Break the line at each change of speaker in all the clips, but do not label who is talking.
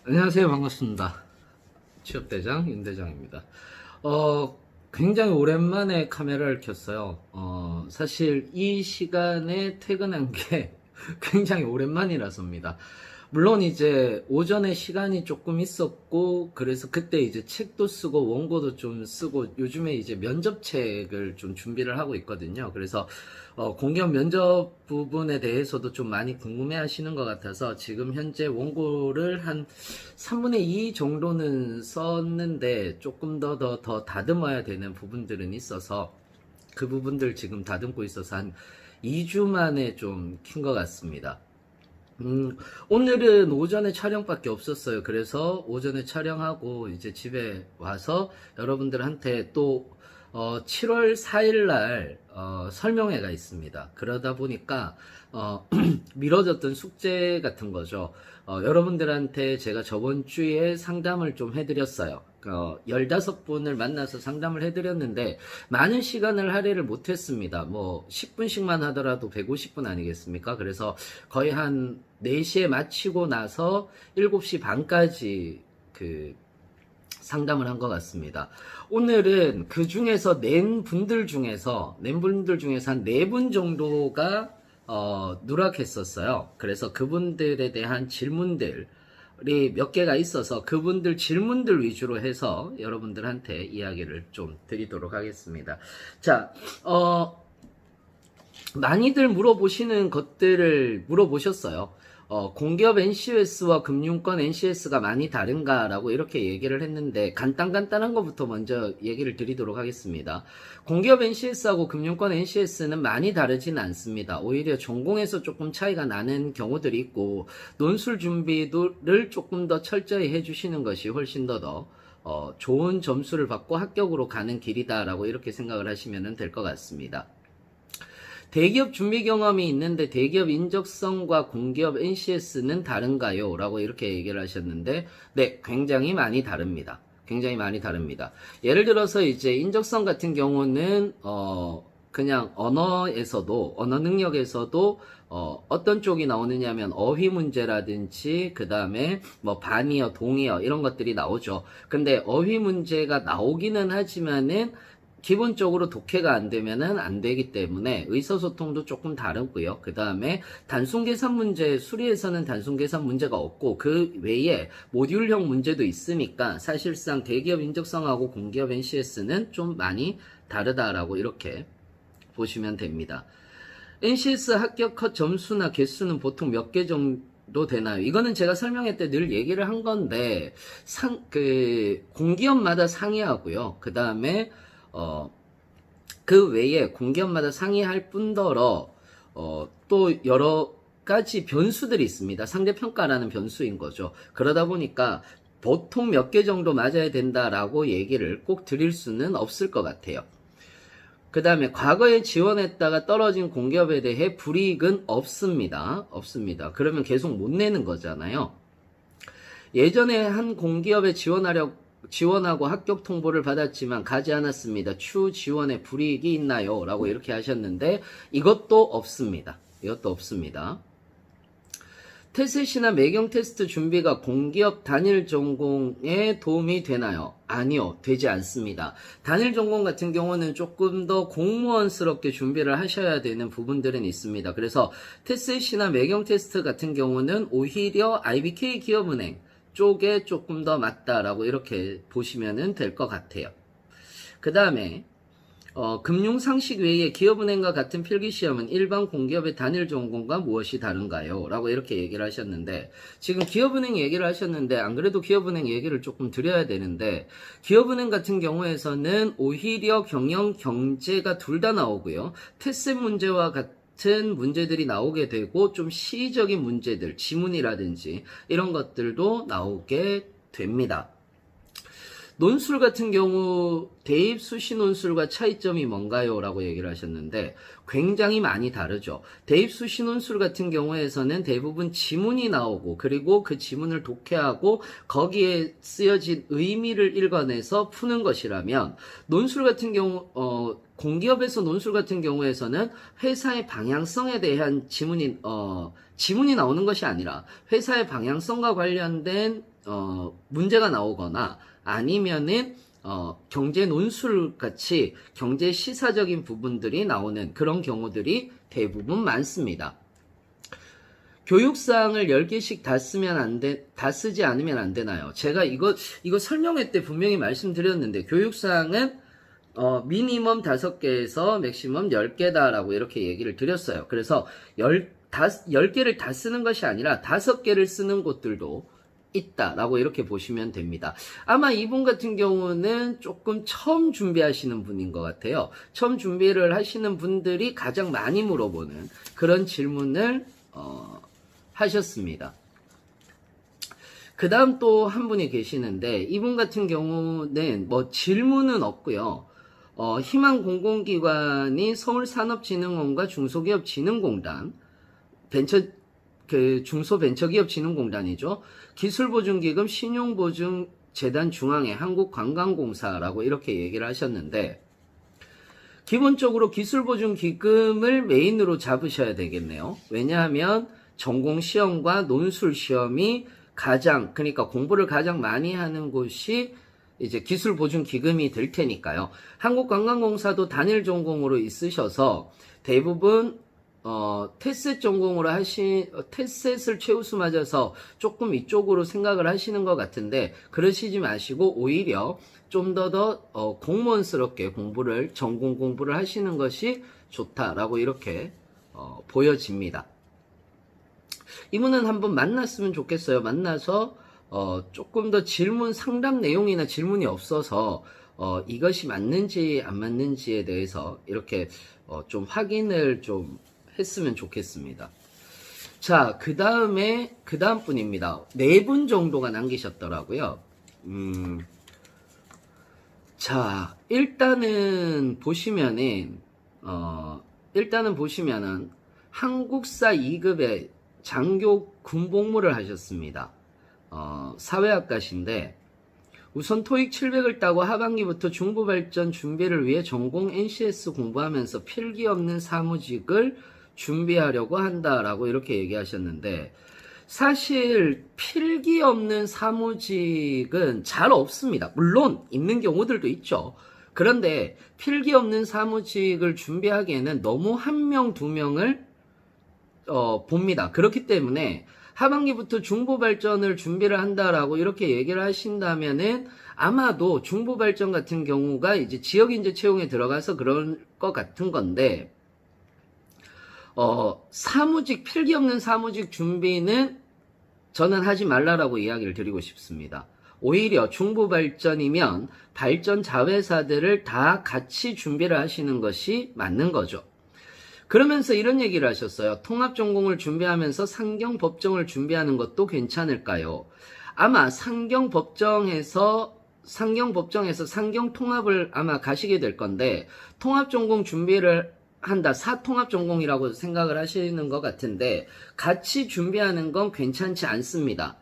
안녕하세요. 반갑습니다. 취업대장 윤대장입니다. 굉장히 오랜만에 카메라를 켰어요. 사실 이 시간에 퇴근한 게 굉장히 오랜만이라서입니다. 물론 이제 오전에 시간이 조금 있었고, 그래서 그때 이제 책도 쓰고 원고도 좀 쓰고, 요즘에 이제 면접책을 좀 준비를 하고 있거든요. 그래서 공기업 면접 부분에 대해서도 좀 많이 궁금해 하시는 것 같아서 지금 현재 원고를 한 3분의 2 정도는 썼는데 조금 더 다듬어야 되는 부분들은 있어서 그 부분들 지금 다듬고 있어서 한 2주 만에 좀 킨 것 같습니다. 오늘은 오전에 촬영밖에 없었어요. 그래서 오전에 촬영하고 이제 집에 와서 여러분들한테 또 7월 4일 날 설명회가 있습니다. 그러다 보니까 미뤄졌던 숙제 같은 거죠. 여러분들한테 제가 저번 주에 상담을 좀 해드렸어요. 15분을 만나서 상담을 해드렸는데 많은 시간을 할애를 못했습니다. 뭐 10분씩만 하더라도 150분 아니겠습니까? 그래서 거의 한 4시에 마치고 나서 7시 반까지 그 상담을 한 것 같습니다. 오늘은 그 중에서 낸 분들 중에서 한 4분 정도가 누락했었어요. 그래서 그분들에 대한 질문들이 몇 개가 있어서 그분들 질문들 위주로 해서 여러분들한테 이야기를 좀 드리도록 하겠습니다. 자, 많이들 물어보시는 것들을 물어보셨어요. 공기업 NCS와 금융권 NCS가 많이 다른가라고 이렇게 얘기를 했는데 간단한 것부터 먼저 얘기를 드리도록 하겠습니다. 공기업 NCS하고 금융권 NCS는 많이 다르진 않습니다. 오히려 전공에서 조금 차이가 나는 경우들이 있고 논술 준비를 조금 더 철저히 해주시는 것이 훨씬 더 좋은 점수를 받고 합격으로 가는 길이다라고 이렇게 생각을 하시면 될 것 같습니다. 대기업 준비 경험이 있는데 대기업 인적성과 공기업 NCS는 다른가요? 라고 이렇게 얘기를 하셨는데 네, 굉장히 많이 다릅니다. 굉장히 많이 다릅니다. 예를 들어서 이제 인적성 같은 경우는 그냥 언어 능력에서도 어떤 쪽이 나오느냐면 어휘 문제라든지 그 다음에 뭐 반의어, 동의어 이런 것들이 나오죠. 근데 어휘 문제가 나오기는 하지만은 기본적으로 독해가 안 되면은 안 되기 때문에 의사소통도 조금 다르고요. 그 다음에 단순 계산 문제, 수리에서는 단순 계산 문제가 없고 그 외에 모듈형 문제도 있으니까 사실상 대기업 인적성하고 공기업 NCS는 좀 많이 다르다라고 이렇게 보시면 됩니다. NCS 합격 컷 점수나 개수는 보통 몇 개 정도 되나요? 이거는 제가 설명회 때 늘 얘기를 한 건데 공기업마다 상이하고요. 그 다음에 그 외에 공기업마다 상이할 뿐더러 또 여러 가지 변수들이 있습니다. 상대평가라는 변수인 거죠. 그러다 보니까 보통 몇 개 정도 맞아야 된다라고 얘기를 꼭 드릴 수는 없을 것 같아요. 그 다음에 과거에 지원했다가 떨어진 공기업에 대해 불이익은 없습니다. 없습니다. 그러면 계속 못 내는 거잖아요. 예전에 한 공기업에 지원하고 합격 통보를 받았지만 가지 않았습니다. 추후 지원에 불이익이 있나요? 라고 이렇게 하셨는데 이것도 없습니다. 이것도 없습니다. 테셋이나 매경 테스트 준비가 공기업 단일 전공에 도움이 되나요? 아니요, 되지 않습니다. 단일 전공 같은 경우는 조금 더 공무원스럽게 준비를 하셔야 되는 부분들은 있습니다. 그래서 테셋이나 매경 테스트 같은 경우는 오히려 IBK 기업은행 쪽에 조금 더 맞다라고 이렇게 보시면 될 것 같아요. 그 다음에 금융상식 외에 기업은행과 같은 필기시험은 일반 공기업의 단일 전공과 무엇이 다른가요? 라고 이렇게 얘기를 하셨는데 지금 기업은행 얘기를 하셨는데 안 그래도 기업은행 얘기를 조금 드려야 되는데 기업은행 같은 경우에서는 오히려 경영, 경제가 둘 다 나오고요. 테스 문제와 같은 문제들이 나오게 되고 좀 시적인 문제들, 지문이라든지 이런 것들도 나오게 됩니다. 논술 같은 경우 대입 수시 논술과 차이점이 뭔가요? 라고 얘기를 하셨는데 굉장히 많이 다르죠. 대입 수시 논술 같은 경우에서는 대부분 지문이 나오고 그리고 그 지문을 독해하고 거기에 쓰여진 의미를 읽어내서 푸는 것이라면 논술 같은 경우 공기업에서 논술 같은 경우에서는 회사의 방향성에 대한 지문이 나오는 것이 아니라 회사의 방향성과 관련된 문제가 나오거나 아니면은 경제 논술 같이 경제 시사적인 부분들이 나오는 그런 경우들이 대부분 많습니다. 교육사항을 10개씩 다 쓰지 않으면 안 되나요? 제가 이거 설명회 때 분명히 말씀드렸는데, 교육사항은 미니멈 5개에서 맥시멈 10개다라고 이렇게 얘기를 드렸어요. 그래서 10개를 다 쓰는 것이 아니라 5개를 쓰는 곳들도 있다라고 이렇게 보시면 됩니다. 아마 이분 같은 경우는 조금 처음 준비하시는 분인 것 같아요. 처음 준비를 하시는 분들이 가장 많이 물어보는 그런 질문을 하셨습니다. 그 다음 또 한 분이 계시는데, 이분 같은 경우는 뭐 질문은 없고요. 희망 공공기관이 서울산업진흥원과 중소기업진흥공단, 중소벤처기업진흥공단이죠. 기술보증기금, 신용보증재단 중앙회, 한국관광공사라고 이렇게 얘기를 하셨는데, 기본적으로 기술보증기금을 메인으로 잡으셔야 되겠네요. 왜냐하면 전공시험과 논술시험이 그러니까 공부를 가장 많이 하는 곳이 이제 기술보증기금이 될 테니까요. 한국관광공사도 단일 전공으로 있으셔서 대부분 테셋 전공으로 테셋을 최우수 맞아서 조금 이쪽으로 생각을 하시는 것 같은데, 그러시지 마시고 오히려 좀 더 공무원스럽게 전공 공부를 하시는 것이 좋다라고 이렇게 보여집니다. 이분은 한번 만났으면 좋겠어요. 만나서 조금 더 상담 내용이나 질문이 없어서 이것이 맞는지 안 맞는지에 대해서 이렇게 좀 확인을 좀 했으면 좋겠습니다. 자, 그 다음 분입니다. 4분 정도가 남기셨더라고요. 자, 일단은 보시면은 한국사 2급의 장교 군복무를 하셨습니다. 사회학과신데, 우선 토익 700을 따고 하반기부터 중부발전 준비를 위해 전공 NCS 공부하면서 필기 없는 사무직을 준비하려고 한다라고 이렇게 얘기하셨는데, 사실 필기 없는 사무직은 잘 없습니다. 물론 있는 경우들도 있죠. 그런데 필기 없는 사무직을 준비하기에는 너무 1명, 2명을 봅니다. 그렇기 때문에 하반기부터 중부발전을 준비를 한다라고 이렇게 얘기를 하신다면은 아마도 중부발전 같은 경우가 이제 지역인재 채용에 들어가서 그럴 것 같은 건데, 필기 없는 사무직 준비는 저는 하지 말라라고 이야기를 드리고 싶습니다. 오히려 중부발전이면 발전 자회사들을 다 같이 준비를 하시는 것이 맞는 거죠. 그러면서 이런 얘기를 하셨어요. 통합전공을 준비하면서 상경법정을 준비하는 것도 괜찮을까요? 아마 상경법정에서 상경통합을 아마 가시게 될 건데, 통합전공 준비를 한다, 사통합전공이라고 생각을 하시는 것 같은데, 같이 준비하는 건 괜찮지 않습니다.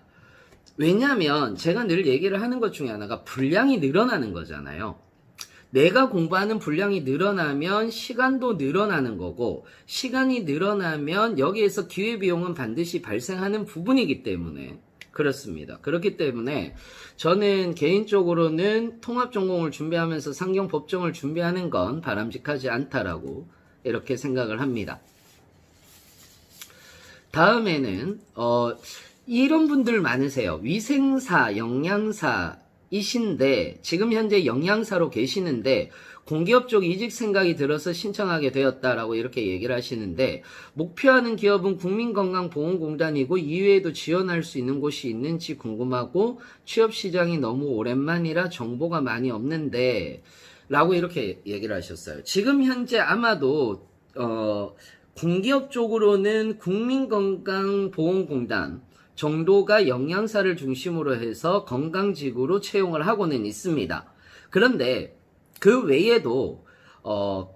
왜냐하면 제가 늘 얘기를 하는 것 중에 하나가 분량이 늘어나는 거잖아요. 내가 공부하는 분량이 늘어나면 시간도 늘어나는 거고, 시간이 늘어나면 여기에서 기회비용은 반드시 발생하는 부분이기 때문에 그렇습니다. 그렇기 때문에 저는 개인적으로는 통합전공을 준비하면서 상경법정을 준비하는 건 바람직하지 않다라고 이렇게 생각을 합니다. 다음에는 이런 분들 많으세요. 위생사, 영양사이신데 지금 현재 영양사로 계시는데 공기업 쪽 이직 생각이 들어서 신청하게 되었다라고 이렇게 얘기를 하시는데, 목표하는 기업은 국민건강보험공단이고 이외에도 지원할 수 있는 곳이 있는지 궁금하고 취업시장이 너무 오랜만이라 정보가 많이 없는데 라고 이렇게 얘기를 하셨어요. 지금 현재 아마도 공기업 쪽으로는 국민건강보험공단 정도가 영양사를 중심으로 해서 건강직으로 채용을 하고는 있습니다. 그런데 그 외에도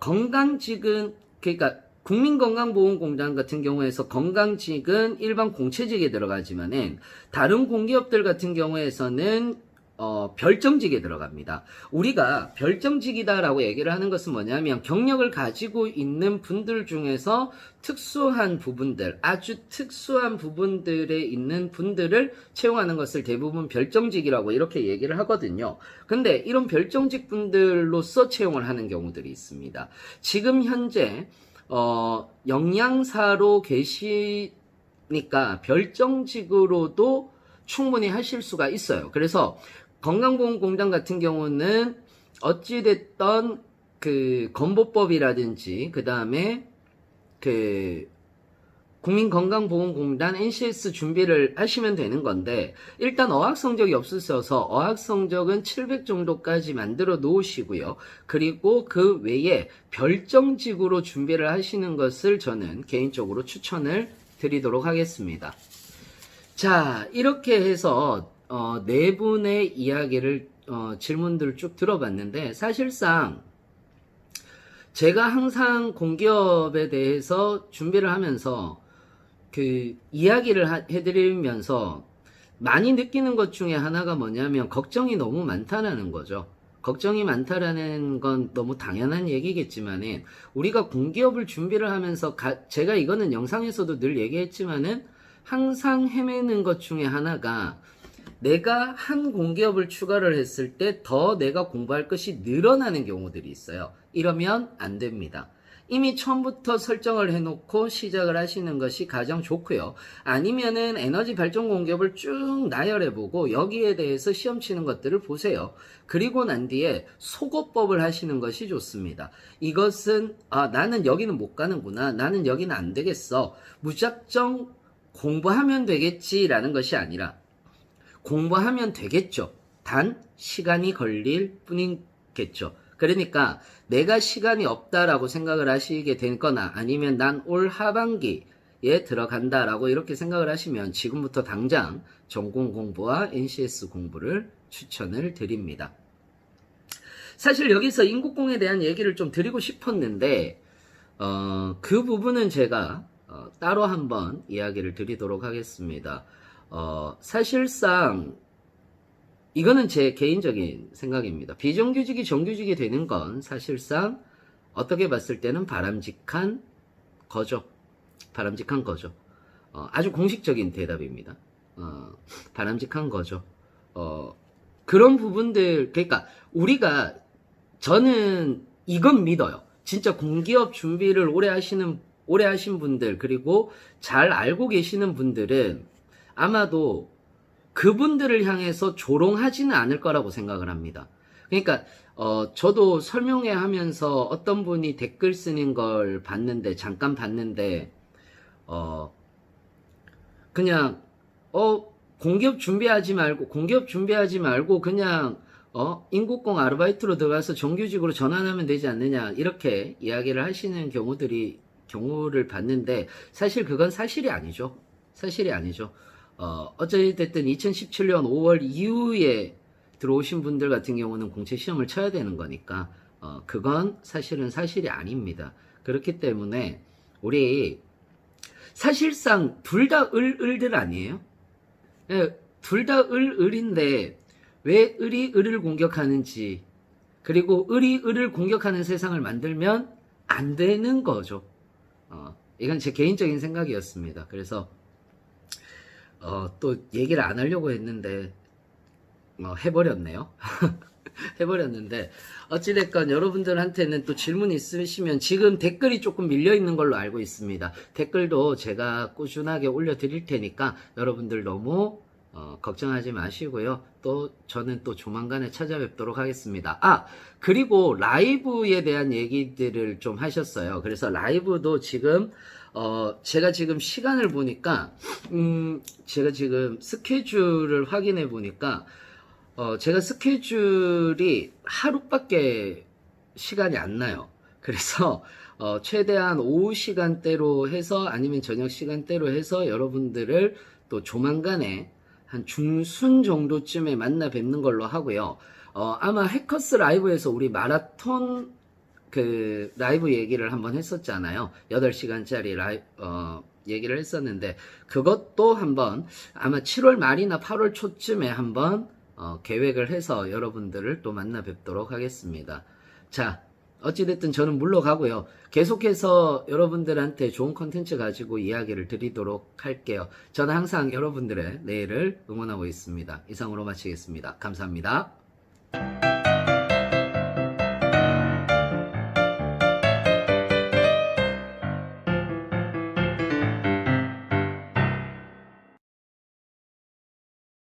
건강직은, 그러니까 국민건강보험공단 같은 경우에서 건강직은 일반 공채직에 들어가지만은 다른 공기업들 같은 경우에서는 별정직에 들어갑니다. 우리가 별정직이다라고 얘기를 하는 것은 뭐냐면 경력을 가지고 있는 분들 중에서 특수한 부분들, 아주 특수한 부분들에 있는 분들을 채용하는 것을 대부분 별정직이라고 이렇게 얘기를 하거든요. 근데 이런 별정직 분들로서 채용을 하는 경우들이 있습니다. 지금 현재 영양사로 계시니까 별정직으로도 충분히 하실 수가 있어요. 그래서 건강보험공단 같은 경우는 어찌됐던 그 건보법이라든지 그 다음에 그 국민건강보험공단 NCS 준비를 하시면 되는 건데 일단 어학 성적이 없으셔서 어학 성적은 700 정도까지 만들어 놓으시고요. 그리고 그 외에 별정직으로 준비를 하시는 것을 저는 개인적으로 추천을 드리도록 하겠습니다. 자, 이렇게 해서 네 분의 이야기를 질문들을 쭉 들어봤는데 사실상 제가 항상 공기업에 대해서 준비를 하면서 그 이야기를 해드리면서 많이 느끼는 것 중에 하나가 뭐냐면 걱정이 너무 많다라는 거죠. 걱정이 많다라는 건 너무 당연한 얘기겠지만은 우리가 공기업을 준비를 하면서 제가 이거는 영상에서도 늘 얘기했지만은 항상 헤매는 것 중에 하나가 내가 한 공기업을 추가를 했을 때 더 내가 공부할 것이 늘어나는 경우들이 있어요. 이러면 안 됩니다. 이미 처음부터 설정을 해놓고 시작을 하시는 것이 가장 좋고요. 아니면은 에너지 발전 공기업을 쭉 나열해보고 여기에 대해서 시험 치는 것들을 보세요. 그리고 난 뒤에 소거법을 하시는 것이 좋습니다. 이것은 나는 여기는 못 가는구나. 나는 여기는 안 되겠어. 무작정 공부하면 되겠지라는 것이 아니라 공부하면 되겠죠. 단 시간이 걸릴 뿐이겠죠. 그러니까 내가 시간이 없다라고 생각을 하시게 되거나 아니면 난 올 하반기에 들어간다라고 이렇게 생각을 하시면 지금부터 당장 전공 공부와 NCS 공부를 추천을 드립니다. 사실 여기서 인국공에 대한 얘기를 좀 드리고 싶었는데 그 부분은 제가 따로 한번 이야기를 드리도록 하겠습니다. 사실상 이거는 제 개인적인 생각입니다. 비정규직이 정규직이 되는 건 사실상 어떻게 봤을 때는 바람직한 거죠. 바람직한 거죠. 아주 공식적인 대답입니다. 바람직한 거죠. 그런 부분들, 그러니까 저는 이건 믿어요. 진짜 공기업 준비를 오래 하신 분들, 그리고 잘 알고 계시는 분들은 아마도 그분들을 향해서 조롱하지는 않을 거라고 생각을 합니다. 그러니까 저도 설명회 하면서 어떤 분이 댓글 쓰는 걸 봤는데 잠깐 봤는데 그냥 공기업 준비하지 말고 그냥 인국공 아르바이트로 들어가서 정규직으로 전환하면 되지 않느냐 이렇게 이야기를 하시는 경우를 봤는데 사실 그건 사실이 아니죠. 어찌됐든 2017년 5월 이후에 들어오신 분들 같은 경우는 공채 시험을 쳐야 되는 거니까 그건 사실은 사실이 아닙니다. 그렇기 때문에 우리 사실상 둘 다 을들 아니에요? 예, 둘 다 을인데 왜 을이 을을 공격하는지 그리고 을이 을을 공격하는 세상을 만들면 안 되는 거죠. 이건 제 개인적인 생각이었습니다. 그래서 또 얘기를 안 하려고 했는데 해버렸네요. 해버렸는데 어찌됐건 여러분들한테는 또 질문 있으시면 지금 댓글이 조금 밀려있는 걸로 알고 있습니다. 댓글도 제가 꾸준하게 올려드릴 테니까 여러분들 너무 걱정하지 마시고요. 또 저는 또 조만간에 찾아뵙도록 하겠습니다. 그리고 라이브에 대한 얘기들을 좀 하셨어요. 그래서 라이브도 지금 제가 지금 시간을 보니까 제가 지금 스케줄을 확인해 보니까 제가 스케줄이 하루밖에 시간이 안 나요. 그래서 최대한 오후 시간대로 해서 아니면 저녁 시간대로 해서 여러분들을 또 조만간에 한 중순 정도쯤에 만나 뵙는 걸로 하고요. 아마 해커스 라이브에서 우리 마라톤 그 라이브 얘기를 한번 했었잖아요. 8시간짜리 얘기를 했었는데 그것도 한번 아마 7월 말이나 8월 초쯤에 한번 계획을 해서 여러분들을 또 만나 뵙도록 하겠습니다. 자, 어찌됐든 저는 물러가고요. 계속해서 여러분들한테 좋은 컨텐츠 가지고 이야기를 드리도록 할게요. 저는 항상 여러분들의 내일을 응원하고 있습니다. 이상으로 마치겠습니다. 감사합니다.